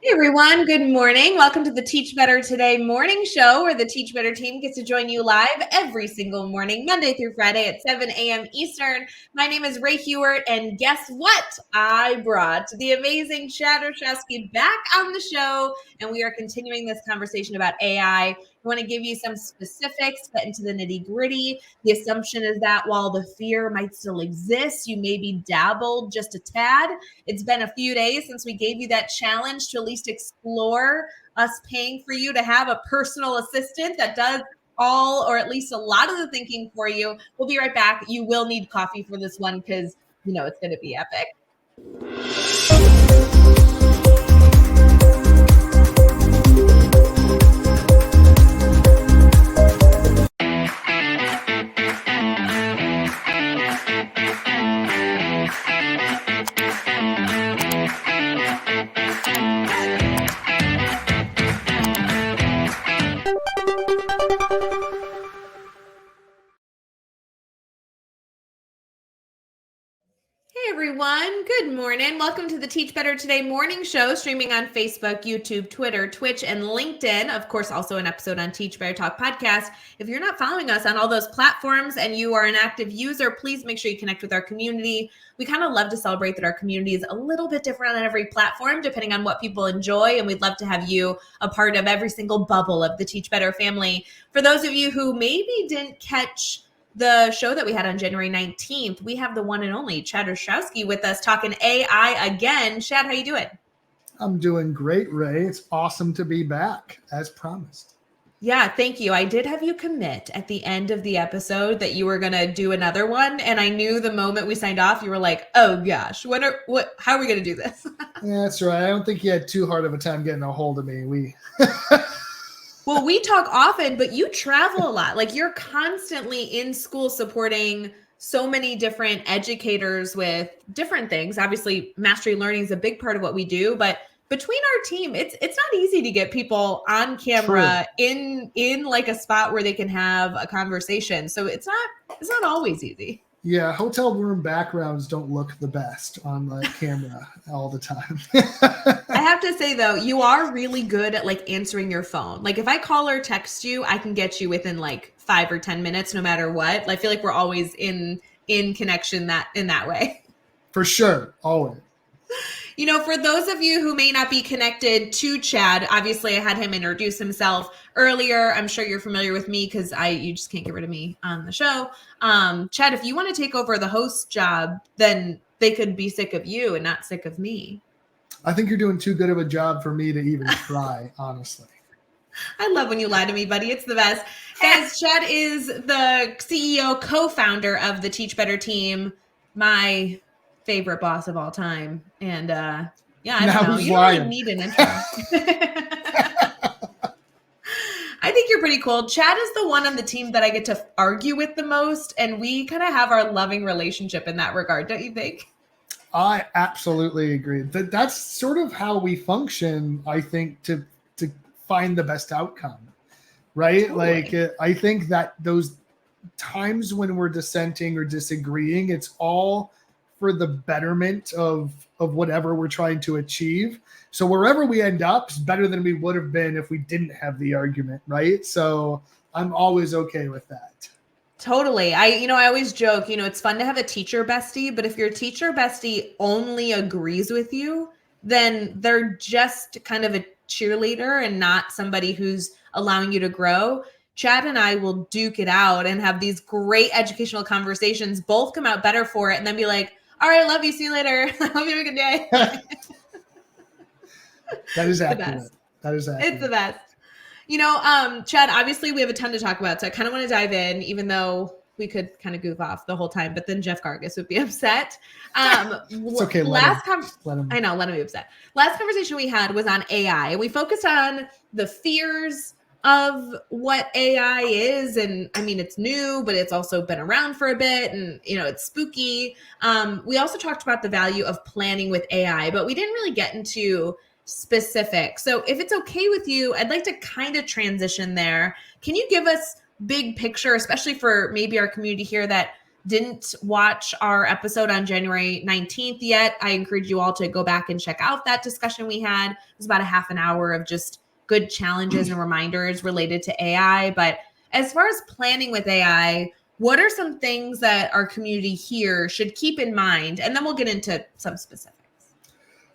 Hey everyone, good morning. Welcome to the Teach Better Today morning show where the Teach Better team gets to join you live every single morning, Monday through Friday at 7 a.m. Eastern. My name is Ray Hughart, and guess what? I brought the amazing Chad Ostrowski back on the show, and we are continuing this conversation about AI. I want to give you some specifics, get into the nitty gritty. The assumption is that while the fear might still exist, you maybe dabbled just a tad. It's been a few days since we gave you that challenge to at least explore us paying for you to have a personal assistant that does all or at least a lot of the thinking for you. We'll be right back. You will need coffee for this one because you know it's going to be epic. Hey everyone, good morning. Welcome to the Teach Better Today morning show, streaming on Facebook, YouTube, Twitter, Twitch, and LinkedIn. Of course, also an episode on Teach Better Talk podcast. If you're not following us on all those platforms and you are an active user, please make sure you connect with our community. We kind of love to celebrate that our community is a little bit different on every platform, depending on what people enjoy. And we'd love to have you a part of every single bubble of the Teach Better family. For those of you who maybe didn't catch the show that we had on January 19th, we have the one and only Chad Ostrowski with us talking AI again. Chad, how you doing? I'm doing great, Ray. It's awesome to be back, as promised. Yeah, thank you. I did have you commit at the end of the episode that you were going to do another one. And I knew the moment we signed off, you were like, oh gosh, how are we going to do this? Yeah, that's right. I don't think you had too hard of a time getting a hold of me. Well, we talk often, but you travel a lot. Like you're constantly in school supporting so many different educators with different things. Obviously, mastery learning is a big part of what we do, but between our team, it's not easy to get people on camera in like a spot where they can have a conversation. So it's not always easy. Yeah, hotel room backgrounds don't look the best on the camera all the time. I have to say, though, you are really good at like answering your phone. Like if I call or text you, I can get you within like 5 or 10 minutes, no matter what. I feel like we're always in connection in that way. For sure. Always. You know, for those of you who may not be connected to Chad, obviously I had him introduce himself earlier. I'm sure you're familiar with me because you just can't get rid of me on the show. Chad, if you want to take over the host job, then they could be sick of you and not sick of me. I think you're doing too good of a job for me to even try, honestly. I love when you lie to me, buddy. It's the best. Guys, Chad is the CEO, co-founder of the Teach Better team, my favorite boss of all time. And I don't know. You don't really need an intro. I think you're pretty cool. Chad is the one on the team that I get to argue with the most. And we kind of have our loving relationship in that regard, don't you think? I absolutely agree. That's sort of how we function, I think, to find the best outcome, right? Totally. Like, I think that those times when we're dissenting or disagreeing, it's all for the betterment of whatever we're trying to achieve. So wherever we end up is better than we would have been if we didn't have the argument, right? So I'm always okay with that. Totally. I always joke, it's fun to have a teacher bestie, but if your teacher bestie only agrees with you, then they're just kind of a cheerleader and not somebody who's allowing you to grow. Chad and I will duke it out and have these great educational conversations, both come out better for it, and then be like, all right, love you. See you later. Hope you have a good day. That is accurate. That is accurate. It's the best. Chad, obviously we have a ton to talk about, so I kind of want to dive in, even though we could kind of goof off the whole time, but then Jeff Gargas would be upset. It's okay. Let him be upset. Last conversation we had was on AI. We focused on the fears of what AI is. And I mean, it's new, but it's also been around for a bit and, it's spooky. We also talked about the value of planning with AI, but we didn't really get into specific. So if it's okay with you, I'd like to kind of transition there. Can you give us big picture, especially for maybe our community here that didn't watch our episode on January 19th yet, I encourage you all to go back and check out that discussion we had. It was about a half an hour of just good challenges and reminders related to AI. But as far as planning with AI, what are some things that our community here should keep in mind? And then we'll get into some specifics.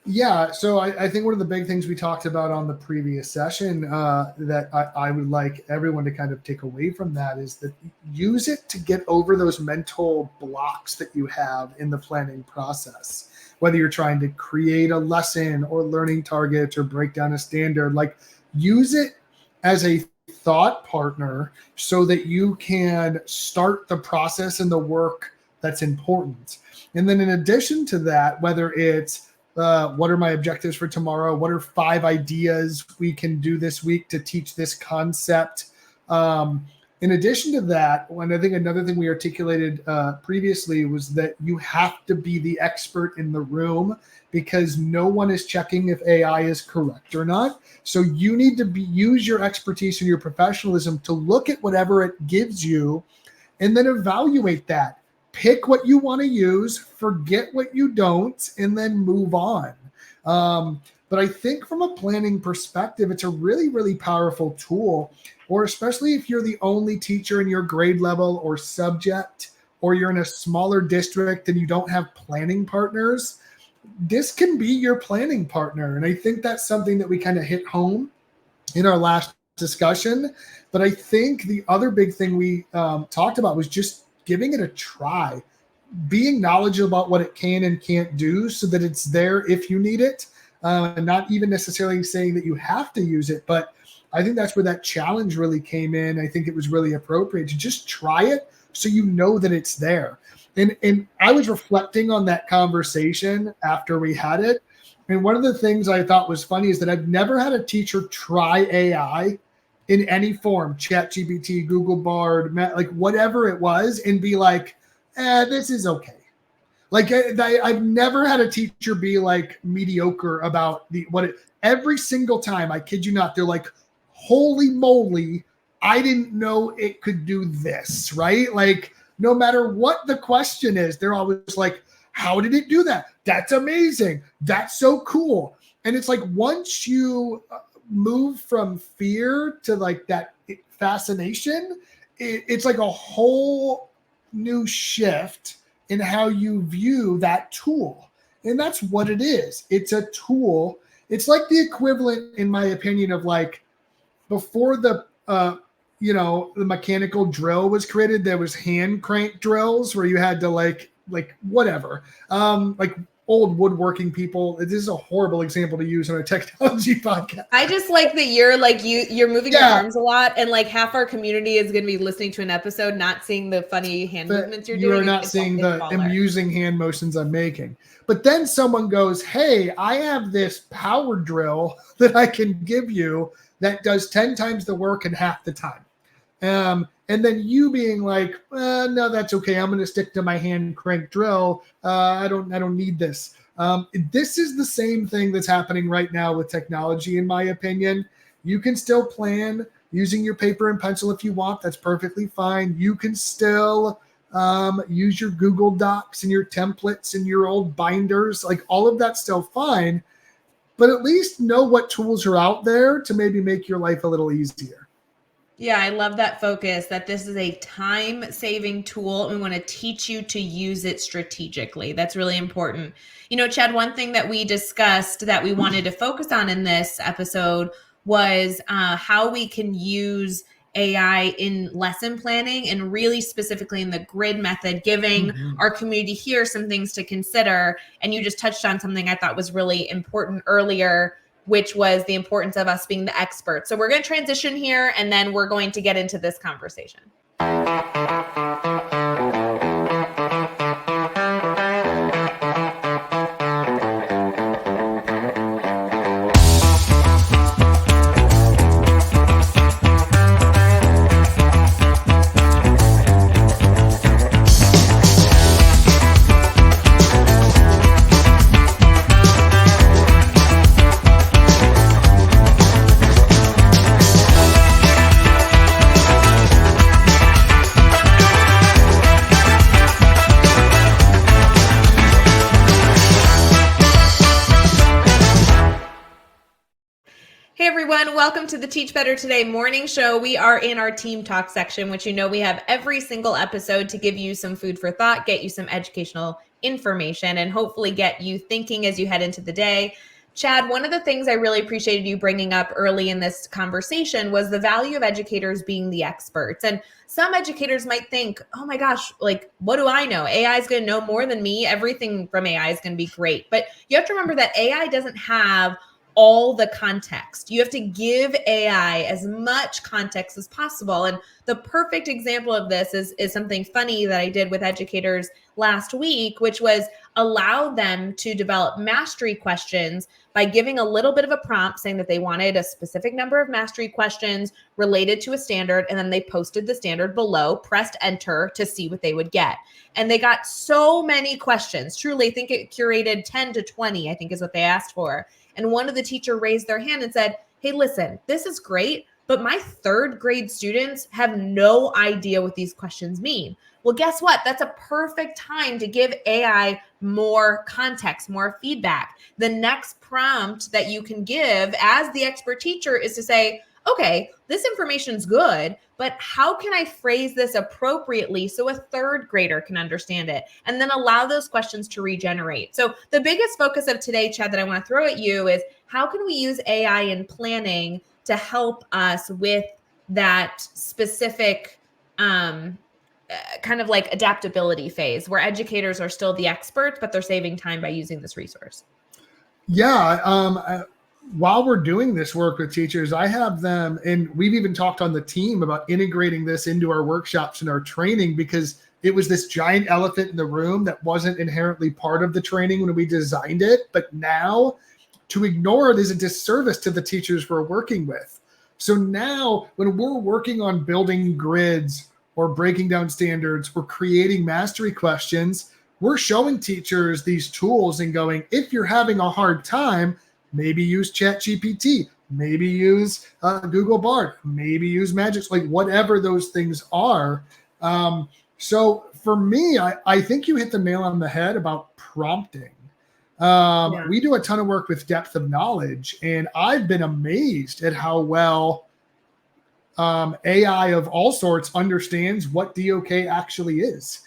Yeah, so I think one of the big things we talked about on the previous session that I would like everyone to kind of take away from that is that use it to get over those mental blocks that you have in the planning process. Whether you're trying to create a lesson or learning targets or break down a standard, like use it as a thought partner so that you can start the process and the work that's important. And then in addition to that, whether it's what are my objectives for tomorrow? What are 5 ideas we can do this week to teach this concept? In addition to that, and I think another thing we articulated previously was that you have to be the expert in the room because no one is checking if AI is correct or not. So you need to use your expertise and your professionalism to look at whatever it gives you and then evaluate that. Pick what you want to use, forget what you don't, and then move on. But I think from a planning perspective, it's a really, really powerful tool, or especially if you're the only teacher in your grade level or subject, or you're in a smaller district and you don't have planning partners, this can be your planning partner. And I think that's something that we kind of hit home in our last discussion. But I think the other big thing we talked about was just giving it a try, being knowledgeable about what it can and can't do so that it's there if you need it, and not even necessarily saying that you have to use it. But I think that's where that challenge really came in. I think it was really appropriate to just try it so you know that it's there. And I was reflecting on that conversation after we had it. And one of the things I thought was funny is that I've never had a teacher try AI in any form, ChatGPT, Google Bard, like whatever it was, and be like, this is okay. Like I've never had a teacher be like mediocre about every single time, I kid you not, they're like, holy moly, I didn't know it could do this, right? Like no matter what the question is, they're always like, how did it do that? That's amazing. That's so cool. And it's like, once you move from fear to like that fascination, it's like a whole new shift in how you view that tool. And that's what it is. It's a tool. It's like the equivalent, in my opinion, of like before the the mechanical drill was created, there was hand crank drills where you had to like whatever, like old woodworking people. This is a horrible example to use on a technology podcast. I just like that you're moving your arms a lot, and like half our community is going to be listening to an episode, not seeing the funny hand movements you're doing. You are not seeing the amusing hand motions I'm making. But then someone goes, hey, I have this power drill that I can give you that does 10 times the work in half the time. And then you being like, no, that's okay. I'm going to stick to my hand crank drill. I don't need this. This is the same thing that's happening right now with technology, in my opinion. You can still plan using your paper and pencil if you want. That's perfectly fine. You can still use your Google Docs and your templates and your old binders. Like all of that's still fine. But at least know what tools are out there to maybe make your life a little easier. Yeah, I love that focus, that this is a time-saving tool and we want to teach you to use it strategically. That's really important. You know, Chad, one thing that we discussed that we wanted to focus on in this episode was how we can use AI in lesson planning, and really specifically in the grid method, giving our community here some things to consider. And you just touched on something I thought was really important earlier, which was the importance of us being the experts. So we're going to transition here, and then we're going to get into this conversation. Hey everyone, welcome to the Teach Better Today morning show. We are in our team talk section, which we have every single episode to give you some food for thought, get you some educational information, and hopefully get you thinking as you head into the day. Chad, one of the things I really appreciated you bringing up early in this conversation was the value of educators being the experts. And some educators might think, oh my gosh, like, what do I know? AI is going to know more than me. Everything from AI is going to be great. But you have to remember that AI doesn't have all the context. You have to give AI as much context as possible. And the perfect example of this is something funny that I did with educators last week, which was allow them to develop mastery questions by giving a little bit of a prompt saying that they wanted a specific number of mastery questions related to a standard. And then they posted the standard below, pressed enter to see what they would get. And they got so many questions. Truly, I think it curated 10 to 20, I think is what they asked for. And one of the teacher raised their hand and said, hey, listen, this is great, but my third grade students have no idea what these questions mean. Well, guess what? That's a perfect time to give AI more context, more feedback. The next prompt that you can give as the expert teacher is to say, okay, this information's good, but how can I phrase this appropriately so a third grader can understand it? And then allow those questions to regenerate. So the biggest focus of today, Chad, that I want to throw at you is how can we use AI in planning to help us with that specific kind of like adaptability phase where educators are still the experts, but they're saving time by using this resource? Yeah. While we're doing this work with teachers, I have them, and we've even talked on the team about integrating this into our workshops and our training, because it was this giant elephant in the room that wasn't inherently part of the training when we designed it. But now to ignore it is a disservice to the teachers we're working with. So now when we're working on building grids or breaking down standards or creating mastery questions, we're showing teachers these tools and going, if you're having a hard time, maybe use ChatGPT, maybe use Google Bard, maybe use Magic, like whatever those things are. So for me, I think you hit the nail on the head about prompting. We do a ton of work with depth of knowledge, and I've been amazed at how well AI of all sorts understands what DOK actually is.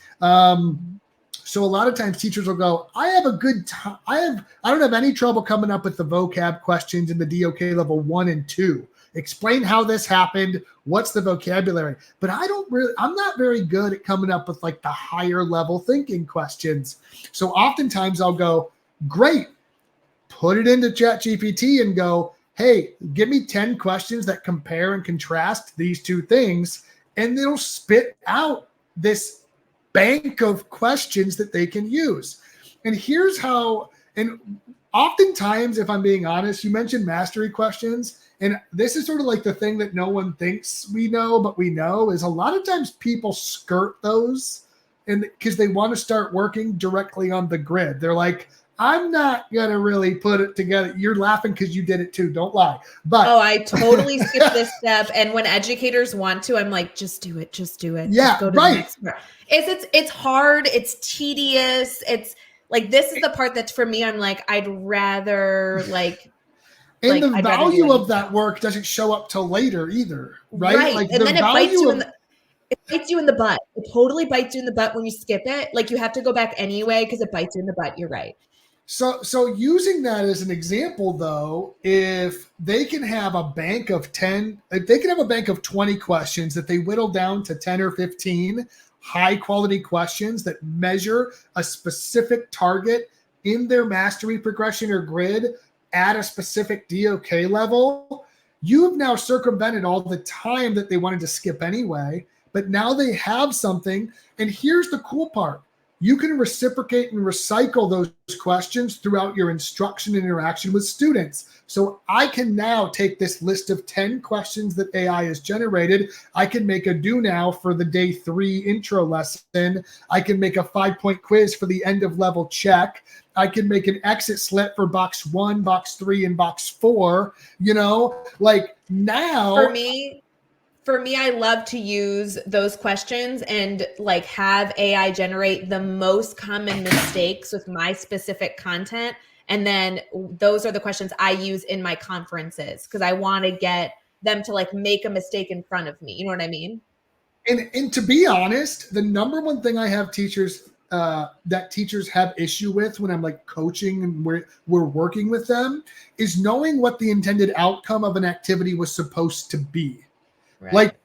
So a lot of times teachers will go, I have a good time. I don't have any trouble coming up with the vocab questions in the DOK level 1 and 2. Explain how this happened. What's the vocabulary? But I'm not very good at coming up with like the higher level thinking questions. So oftentimes I'll go, great, put it into ChatGPT and go, hey, give me 10 questions that compare and contrast these two things. And it'll spit out this bank of questions that they can use. And here's how, and oftentimes, if I'm being honest, you mentioned mastery questions, and this is sort of like the thing that no one thinks we know, but we know, is a lot of times people skirt those, and because they want to start working directly on the grid. They're like, I'm not going to really put it together. You're laughing because you did it too. Don't lie. But I totally skipped this step. And when educators want to, I'm like, just do it. Just do it. Yeah, just go to the next part. It's hard. It's tedious. It's like, this is the part that for me, I'm like, I'd rather like. And the value of that work doesn't show up till later either. Right. Like, and then it bites you it bites you in the butt. It totally bites you in the butt when you skip it. Like, you have to go back anyway because it bites you in the butt. You're right. So using that as an example, though, if they can have a bank of 10, if they can have a bank of 20 questions that they whittle down to 10 or 15 high quality questions that measure a specific target in their mastery progression or grid at a specific DOK level, you've now circumvented all the time that they wanted to skip anyway. But now they have something. And here's the cool part. You can reciprocate and recycle those questions throughout your instruction and interaction with students. So I can now take this list of 10 questions that AI has generated. I can make a do now for the day 3 intro lesson. I can make a 5-point quiz for the end of level check. I can make an exit slip for box 1, box 3, and box 4. You know, like now. For me, I love to use those questions and like have AI generate the most common mistakes with my specific content And then those are the questions I use in my conferences because I want to get them to like make a mistake in front of me. You know what I mean? And to be honest, the number one thing I have teachers that teachers have issue with when I'm like coaching and we're working with them is knowing what the intended outcome of an activity was supposed to be. Right. Like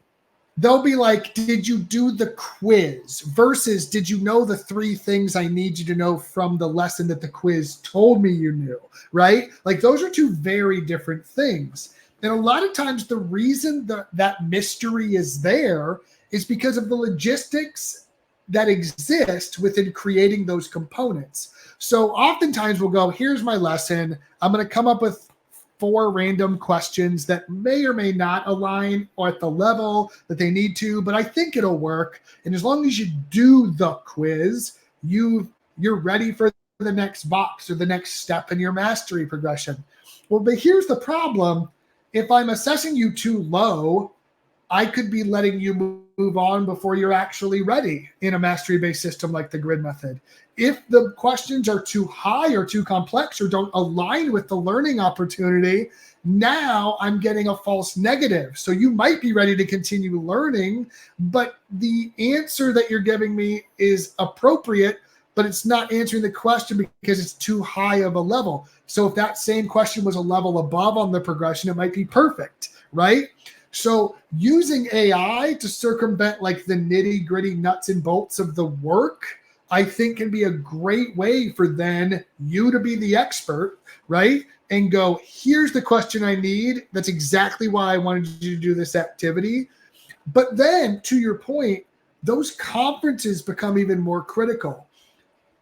they'll be like, did you do the quiz versus did you know the 3 things I need you to know from the lesson that the quiz told me you knew, right? Like those are 2 very different things. And a lot of times the reason that mystery is there is because of the logistics that exist within creating those components. So oftentimes we'll go, here's my lesson. I'm going to come up with 4 random questions that may or may not align or at the level that they need to, but I think it'll work. And as long as you do the quiz, you're ready for the next box or the next step in your mastery progression. Well, but here's the problem. If I'm assessing you too low, I could be letting you move on before you're actually ready in a mastery-based system like the grid method. If the questions are too high or too complex or don't align with the learning opportunity, now I'm getting a false negative. So you might be ready to continue learning, but the answer that you're giving me is appropriate, but it's not answering the question because it's too high of a level. So if that same question was a level above on the progression, it might be perfect, right? So using AI to circumvent like the nitty gritty nuts and bolts of the work, I think can be a great way for then you to be the expert, right? And go, here's the question I need. That's exactly why I wanted you to do this activity. But then to your point, those conferences become even more critical.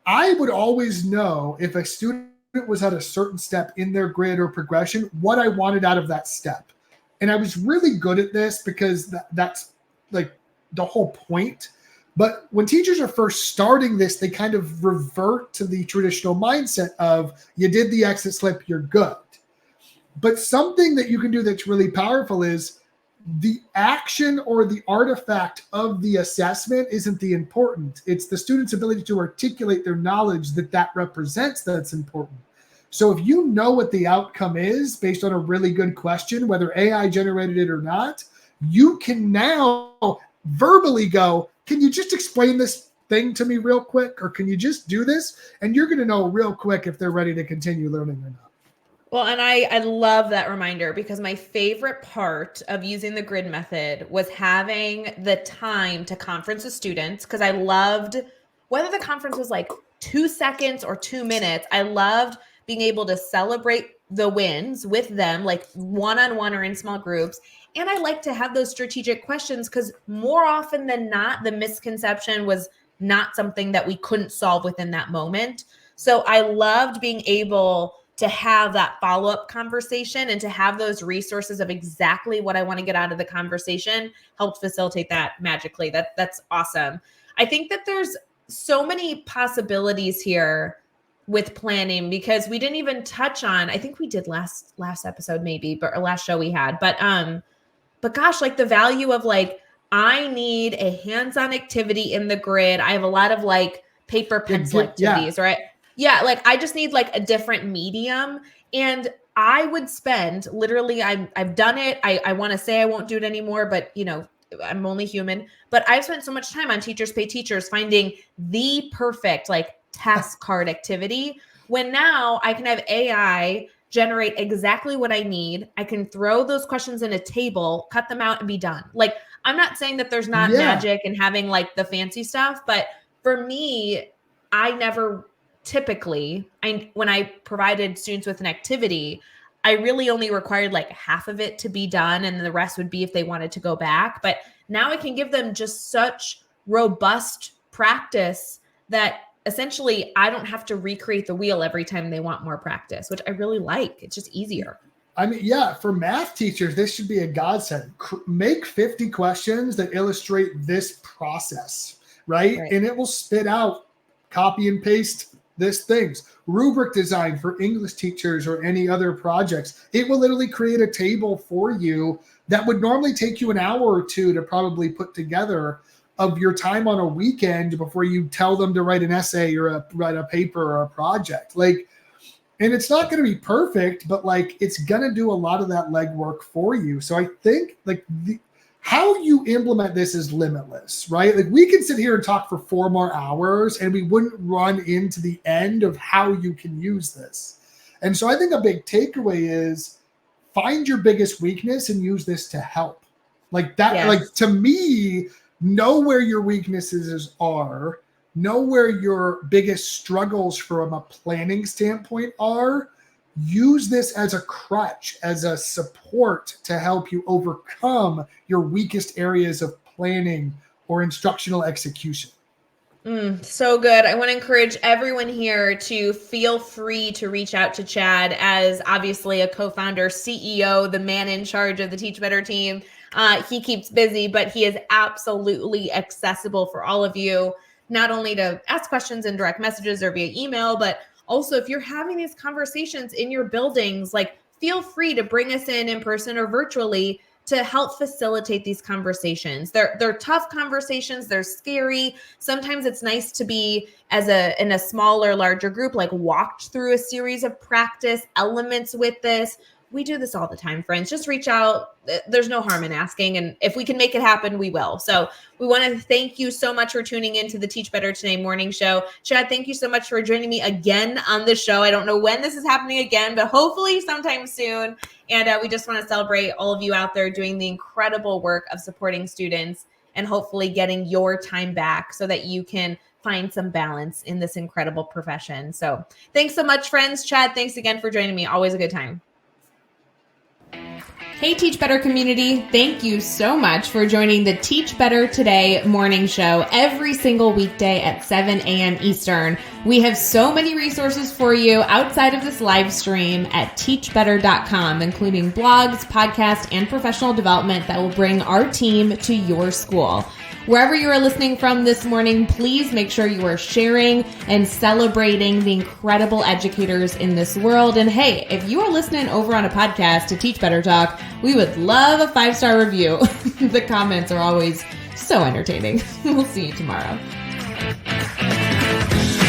I would always know if a student was at a certain step in their grid or progression, what I wanted out of that step. And I was really good at this because that's like the whole point. But when teachers are first starting this, they kind of revert to the traditional mindset of you did the exit slip, you're good. But something that you can do that's really powerful is the action or the artifact of the assessment isn't the important. It's the student's ability to articulate their knowledge that represents that's important. So if you know what the outcome is based on a really good question, whether AI generated it or not, you can now verbally go, can you just explain this thing to me real quick? Or can you just do this? And you're going to know real quick if they're ready to continue learning or not. Well, and I love that reminder because my favorite part of using the grid method was having the time to conference with students because I loved, whether the conference was like 2 seconds or 2 minutes, I loved being able to celebrate the wins with them, like one-on-one or in small groups. And I like to have those strategic questions because more often than not, the misconception was not something that we couldn't solve within that moment. So I loved being able to have that follow-up conversation and to have those resources of exactly what I want to get out of the conversation helped facilitate that magically. That's awesome. I think that there's so many possibilities here with planning because we didn't even touch on, I think we did last episode maybe, but or last show we had, but gosh, like the value of like, I need a hands-on activity in the grid. I have a lot of like paper pencil activities, right? Yeah, like I just need like a different medium. And I would spend literally, I've done it. I want to say I won't do it anymore, but you know, I'm only human. But I've spent so much time on Teachers Pay Teachers finding the perfect like task card activity when now I can have AI generate exactly what I need. I can throw those questions in a table, cut them out and be done. Like, I'm not saying that there's not magic and having like the fancy stuff, but for me, I never typically, when I provided students with an activity, I really only required like half of it to be done. And the rest would be if they wanted to go back. But now I can give them just such robust practice that essentially I don't have to recreate the wheel every time they want more practice, which I really like. It's just easier. I mean, yeah, for math teachers, this should be a godsend. Make 50 questions that illustrate this process, right? And it will spit out copy and paste this things. Rubric design for English teachers or any other projects. It will literally create a table for you that would normally take you an hour or 2 to probably put together of your time on a weekend before you tell them to write an essay or write a paper or a project. Like, And it's not going to be perfect, but like it's going to do a lot of that legwork for you. So I think like how you implement this is limitless, right? Like we can sit here and talk for 4 more hours and we wouldn't run into the end of how you can use this. And so I think a big takeaway is find your biggest weakness and use this to help. Like that, Yes. Like to me, know where your weaknesses are, know where your biggest struggles from a planning standpoint are. Use this as a crutch, as a support to help you overcome your weakest areas of planning or instructional execution. So good. I want to encourage everyone here to feel free to reach out to Chad as obviously a co-founder, CEO, the man in charge of the Teach Better team. He keeps busy, but he is absolutely accessible for all of you, not only to ask questions in direct messages or via email, but also if you're having these conversations in your buildings, like feel free to bring us in person or virtually to help facilitate these conversations. They're tough conversations. They're scary. Sometimes it's nice to be in a smaller, larger group, like walked through a series of practice elements with this. We do this all the time, friends. Just reach out. There's no harm in asking. And if we can make it happen, we will. So we want to thank you so much for tuning into the Teach Better Today morning show. Chad, thank you so much for joining me again on the show. I don't know when this is happening again, but hopefully sometime soon. And we just want to celebrate all of you out there doing the incredible work of supporting students and hopefully getting your time back so that you can find some balance in this incredible profession. So thanks so much, friends. Chad, thanks again for joining me. Always a good time. Hey, Teach Better community. Thank you so much for joining the Teach Better Today morning show every single weekday at 7 a.m. Eastern. We have so many resources for you outside of this live stream at teachbetter.com, including blogs, podcasts, and professional development that will bring our team to your school. Wherever you are listening from this morning, please make sure you are sharing and celebrating the incredible educators in this world. And hey, if you are listening over on a podcast to Teach Better Talk, we would love a 5-star review. The comments are always so entertaining. We'll see you tomorrow.